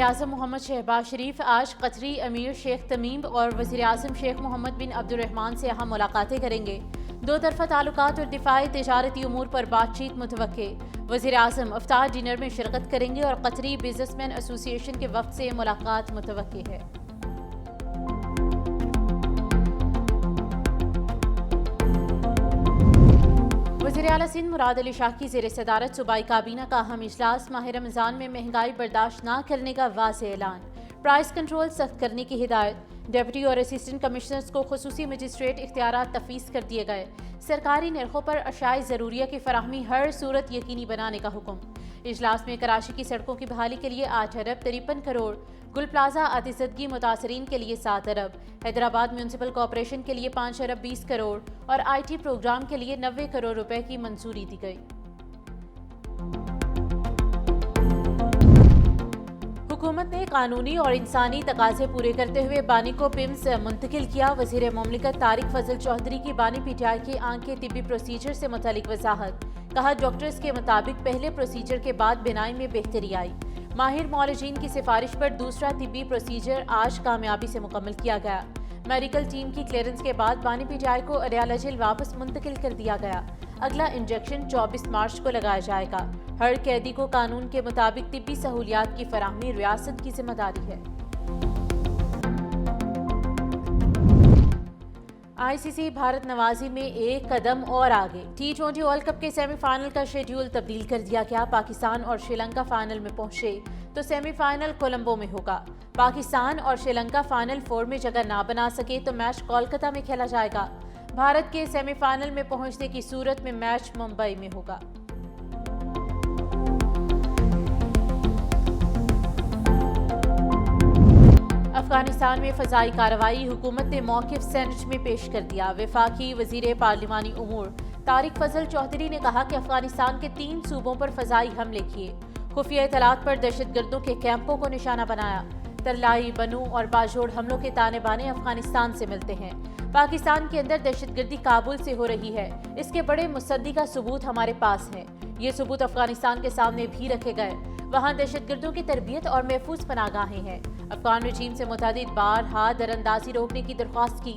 वज़ीर-ए-आज़म मोहम्मद शहबाज शरीफ आज कतरी अमीर शेख तमीम और वज़ीर-ए-आज़म शेख मोहम्मद बिन अब्दुर्रहमान से अहम मुलाकातें करेंगे। दो तरफ़ा ताल्लुकात और दिफाई तिजारती उमूर पर बातचीत मुतवक्के। वज़ीर-ए-आज़म इफ्तार डिनर में शिरकत करेंगे और कतरी बिजनेसमैन एसोसिएशन के वफ़द से मुलाकात मुतवक्के है। वज़ीर आला सिंध मुराद अली शाह की ज़ेर सदारत सूबाई काबीना का अहम इजलास। माह रमज़ान में महंगाई बर्दाश्त न करने का वाज़ेह ऐलान। प्राइस कंट्रोल सख्त करने की हिदायत। डिप्टी और असिस्टेंट कमिश्नर्स को खुसूसी मजिस्ट्रेट इख्तियारात तफवीज़ कर दिए गए। सरकारी नरखों पर अशाए ज़रूरिया की फराहमी हर सूरत यकीनी बनाने का हुक्म। इजलास में कराची की सड़कों की बहाली के लिए 8 अरब 53 करोड़, गुल प्लाजा आतिशदगी मुतासरीन के लिए 7 अरब, हैदराबाद म्यूनसिपल कॉर्पोरेशन के लिए 5 अरब 20 करोड़ और IT प्रोग्राम के लिए 90 करोड़ रुपए की मंजूरी दी गई। हुकूमत ने कानूनी और इंसानी तकाजे पूरे करते हुए बानी को पिम्स मुंतकिल किया। वज़ीर मुमलिकत तारिक फजल चौधरी की बानी PTI की आंख के तिब्बी प्रोसीजर से मुतालिक वजाहत। कहा, डॉक्टर्स के मुताबिक पहले प्रोसीजर के बाद बिनाई में बेहतरी आई। माहिर मौलजीन की सिफारिश पर दूसरा तिब्बी प्रोसीजर आज कामयाबी से मुकम्मल किया गया। मेडिकल टीम की क्लियरेंस के बाद बानी PTI को अडयाला जेल वापस मुंतकिल कर दिया गया। अगला इंजेक्शन 24 मार्च को लगाया जाएगा। हर कैदी को कानून के मुताबिक तिब्बी सहूलियात की फराहमी रियासत की जिम्मेदारी है। ICC भारत नवाजी में एक कदम और आगे। T20 वर्ल्ड कप के सेमीफाइनल का शेड्यूल तब्दील कर दिया गया। पाकिस्तान और श्रीलंका फाइनल में पहुंचे तो सेमीफाइनल कोलंबो में होगा। पाकिस्तान और श्रीलंका फाइनल 4 में जगह ना बना सके तो मैच कोलकाता में खेला जाएगा। भारत के सेमीफाइनल में पहुंचने की सूरत में मैच मुंबई में होगा। अफगानिस्तान में फजाई कार्रवाई। हुकूमत ने मौक़िफ़ सेनेट में पेश कर दिया। वफाकी वज़ीर पार्लिमानी उमूर तारिक फजल चौधरी ने कहा कि अफगानिस्तान के 3 सूबों पर फजाई हमले किए। खुफिया इत्तलात पर दहशतगर्दों के कैंपों को निशाना बनाया। तरलाई, बनू और बाजोड़ हमलों के ताने बाने अफगानिस्तान से मिलते हैं। पाकिस्तान के अंदर दहशतगर्दी काबुल से हो रही है। इसके बड़े मुसद्दिका सबूत हमारे पास हैं। ये सबूत अफगानिस्तान के सामने भी रखे गए। वहाँ दहशतगर्दों की तरबियत और महफूज पनागाहें हैं। अफगान रजीम से मुतादिद बार दरअंदाजी रोकने की दरख्वास्त की।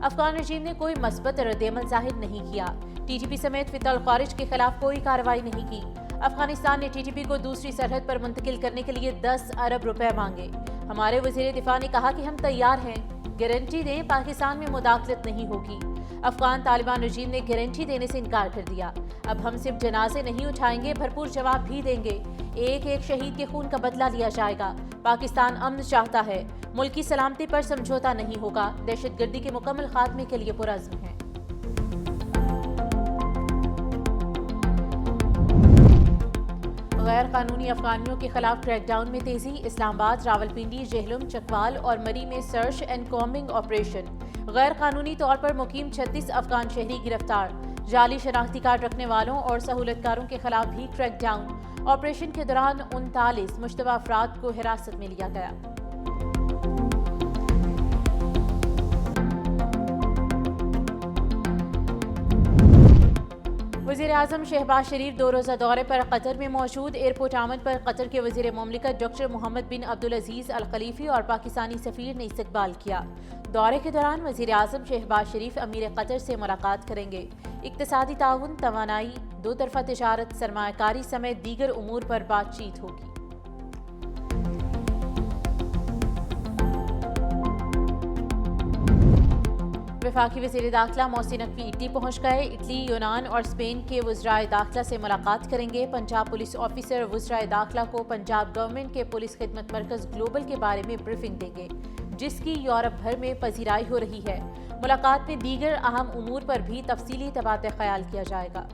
अफगान रजीम ने कोई मस्बत रद्द-ए-अमल जाहिर नहीं किया। TTP समेत फितल खारिज के खिलाफ कोई कार्रवाई नहीं की। अफगानिस्तान ने TTP को दूसरी सरहद पर मुंतकिल करने के लिए 10 अरब रुपए मांगे। हमारे वज़ीर दिफा ने कहा कि हम तैयार हैं, गारंटी दें पाकिस्तान में मुदाखलत नहीं होगी। अफगान तालिबान रजीम ने गारंटी देने से इनकार कर दिया। अब हम सिर्फ जनाजे नहीं उठाएंगे, भरपूर जवाब भी देंगे। एक एक शहीद के खून का बदला लिया जाएगा। पाकिस्तान अमन चाहता है, मुल्क की सलामती पर समझौता नहीं होगा। दहशतगर्दी के मुकम्मल खात्मे के लिए पुरअज़्म है। गैर कानूनी अफगानियों के खिलाफ क्रैकडाउन में तेजी। इस्लामाबाद, रावलपिंडी, जेहलम, चकवाल और मरी में सर्च एंड कॉम्बिंग ऑपरेशन। गैर कानूनी तौर पर मुकीम 36 अफगान शहरी गिरफ्तार। जाली शनाख्ती कार्ड रखने वालों और सहूलतकारों के खिलाफ भी क्रैकडाउन। ऑपरेशन के दौरान 39 मुश्तबा अफराद को हिरासत में लिया गया। वज़ीर-ए-आज़म शहबाज शरीफ 2 रोज़ा दौरे पर कतर में मौजूद। एयरपोर्ट आमद पर कतर के वज़ीर मुमलिकत डॉक्टर मोहम्मद बिन अब्दुल अजीज़ अल खलीफ़ी और पाकिस्तानी सफ़ीर ने इस्तकबाल किया। दौरे के दौरान वज़ीर-ए-आज़म शहबाज शरीफ अमीर कतर से मुलाकात करेंगे। इक़्तिसादी ताउन, तवानाई, दो तरफ़ा तिजारत, सरमायाकारी समेत दीगर उमूर पर बातचीत होगी। वफाकी वज़ीर दाखिला मोहसिन नकवी इटली पहुँच गए। इटली, यूनान और स्पेन के वज़राए दाखिला से मुलाकात करेंगे। पंजाब पुलिस ऑफिसर वज़राए दाखिला को पंजाब गवर्नमेंट के पुलिस खिदमत मरकज़ ग्लोबल के बारे में ब्रीफिंग देंगे, जिसकी यूरोप भर में पजीराई हो रही है। मुलाकात में दीगर अहम उमूर पर भी तफसीली तबादला ख्याल किया जाएगा।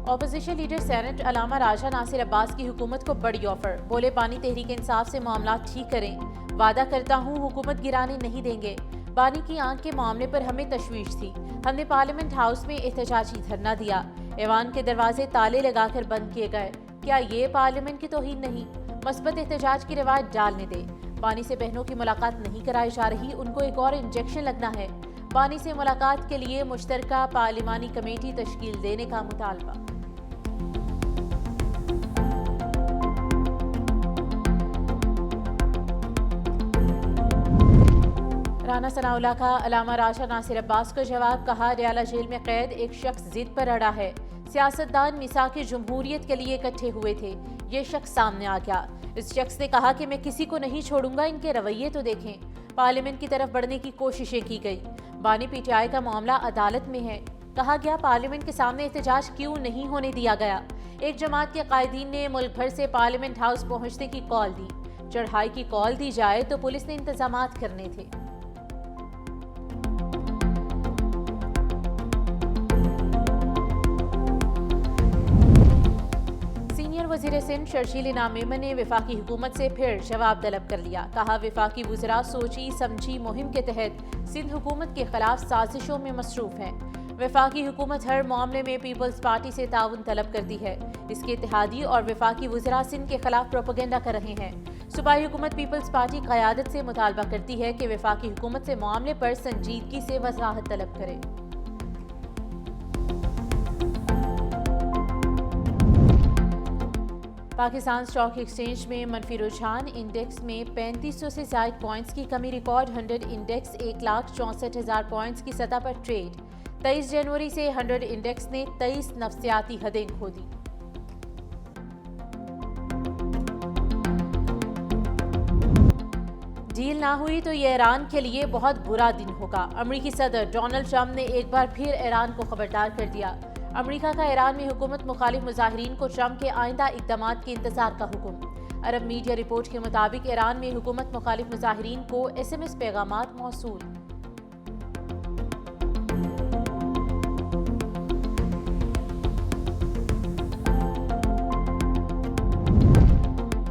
अपोजिशन लीडर सेनेट अलामा राजा नासिर अब्बास की हुकूमत को बड़ी ऑफर। बोले, बानी तहरीक इंसाफ से मामला ठीक करें। वादा करता हूँ हुकूमत गिराने नहीं देंगे। बानी की आंख के मामले पर हमें तशवीश थी। हमने पार्लियामेंट हाउस में एहतजाजी धरना दिया। ऐवान के दरवाजे ताले लगाकर बंद किए गए। क्या ये पार्लियामेंट की तौहीन नहीं? मस्बत एहतजाज की रिवायत डालने दे। बानी से बहनों की मुलाकात नहीं कराई जा रही, उनको एक और इंजेक्शन लगना है। بانی سے ملاقات کے لیے مشترکہ پارلیمانی کمیٹی تشکیل دینے کا مطالبہ۔ رانا ثناء اللہ کا علامہ راشا ناصر عباس کو جواب، کہا ریالہ جیل میں قید ایک شخص ضد پر اڑا ہے، سیاستدان میثاق جمہوریت کے لیے اکٹھے ہوئے تھے، یہ شخص سامنے آ گیا۔ اس شخص نے کہا کہ میں کسی کو نہیں چھوڑوں گا، ان کے رویے تو دیکھیں۔ پارلیمنٹ کی طرف بڑھنے کی کوششیں کی گئی۔ بانی پی ٹی آئی کا معاملہ عدالت میں ہے، کہا گیا پارلیمنٹ کے سامنے احتجاج کیوں نہیں ہونے دیا گیا۔ ایک جماعت کے قائدین نے ملک بھر سے پارلیمنٹ ہاؤس پہنچنے کی کال دی، چڑھائی کی کال دی جائے تو پولیس نے انتظامات کرنے تھے۔ وزیر سندھ شرجیل انعام میمن نے وفاقی حکومت سے پھر جواب طلب کر لیا، کہا وفاقی وزراء سوچی سمجھی مہم کے تحت سندھ حکومت کے خلاف سازشوں میں مصروف ہیں۔ وفاقی حکومت ہر معاملے میں پیپلز پارٹی سے تعاون طلب کرتی ہے، اس کے اتحادی اور وفاقی وزراء سندھ کے خلاف پروپیگنڈا کر رہے ہیں۔ صوبائی حکومت پیپلز پارٹی قیادت سے مطالبہ کرتی ہے کہ وفاقی حکومت سے معاملے پر سنجیدگی سے وضاحت طلب کرے۔ پاکستان اسٹاک ایکسچینج میں منفی رجحان، انڈیکس میں 3500 سے زائد پوائنٹس کی کمی، ریکارڈ 100 انڈیکس 1,64,000 پوائنٹس کی سطح پر ٹریڈ۔ 23 جنوری سے 100 انڈیکس نے 23 نفسیاتی حدیں کھو دیں۔ ڈیل نہ ہوئی تو یہ ایران کے لیے بہت برا دن ہوگا، امریکی صدر ڈونلڈ ٹرمپ نے ایک بار پھر ایران کو خبردار کر دیا۔ امریکہ کا ایران میں حکومت مخالف مظاہرین کو ٹرمپ کے آئندہ اقدامات کے انتظار کا حکم۔ عرب میڈیا رپورٹ کے مطابق ایران میں حکومت مخالف مظاہرین کو SMS پیغامات موصول۔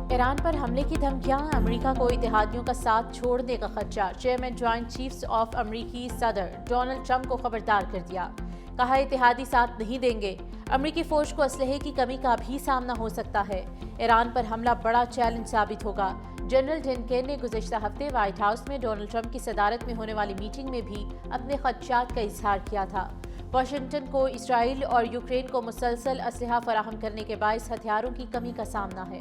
ایران پر حملے کی دھمکیاں، امریکہ کو اتحادیوں کا ساتھ چھوڑنے کا خدشہ، چیئرمین جوائنٹ چیفز آف امریکی صدر ڈونلڈ ٹرمپ کو خبردار کر دیا، کہا اتحادی ساتھ نہیں دیں گے۔ امریکی فوج کو اسلحے کی کمی کا بھی سامنا ہو سکتا ہے، ایران پر حملہ بڑا چیلنج ثابت ہوگا۔ جنرل ڈنکن نے گزشتہ ہفتے وائٹ ہاؤس میں ڈونلڈ ٹرمپ کی صدارت میں ہونے والی میٹنگ میں بھی اپنے خدشات کا اظہار کیا تھا۔ واشنگٹن کو اسرائیل اور یوکرین کو مسلسل اسلحہ فراہم کرنے کے باعث ہتھیاروں کی کمی کا سامنا ہے۔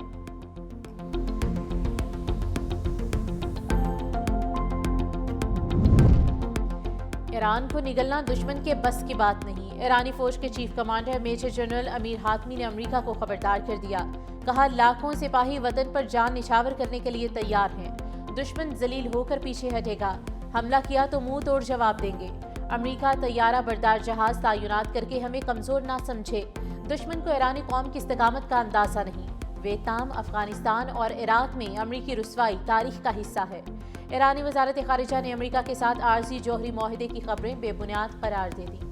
ایران کو نگلنا دشمن کے بس کی بات نہیں، ایرانی فوج کے چیف کمانڈر میجر جنرل امیر حاتمی نے امریکہ کو خبردار کر دیا، کہا لاکھوں سپاہی وطن پر جان نچھاور کرنے کے لیے تیار ہیں، دشمن ذلیل ہو کر پیچھے ہٹے گا، حملہ کیا تو منہ توڑ جواب دیں گے۔ امریکہ طیارہ بردار جہاز تعینات کر کے ہمیں کمزور نہ سمجھے، دشمن کو ایرانی قوم کی استقامت کا اندازہ نہیں۔ ویتنام، افغانستان اور عراق میں امریکی رسوائی تاریخ کا حصہ ہے۔ ایرانی وزارت خارجہ نے امریکہ کے ساتھ عارضی جوہری معاہدے کی خبریں بے بنیاد قرار دے دیں۔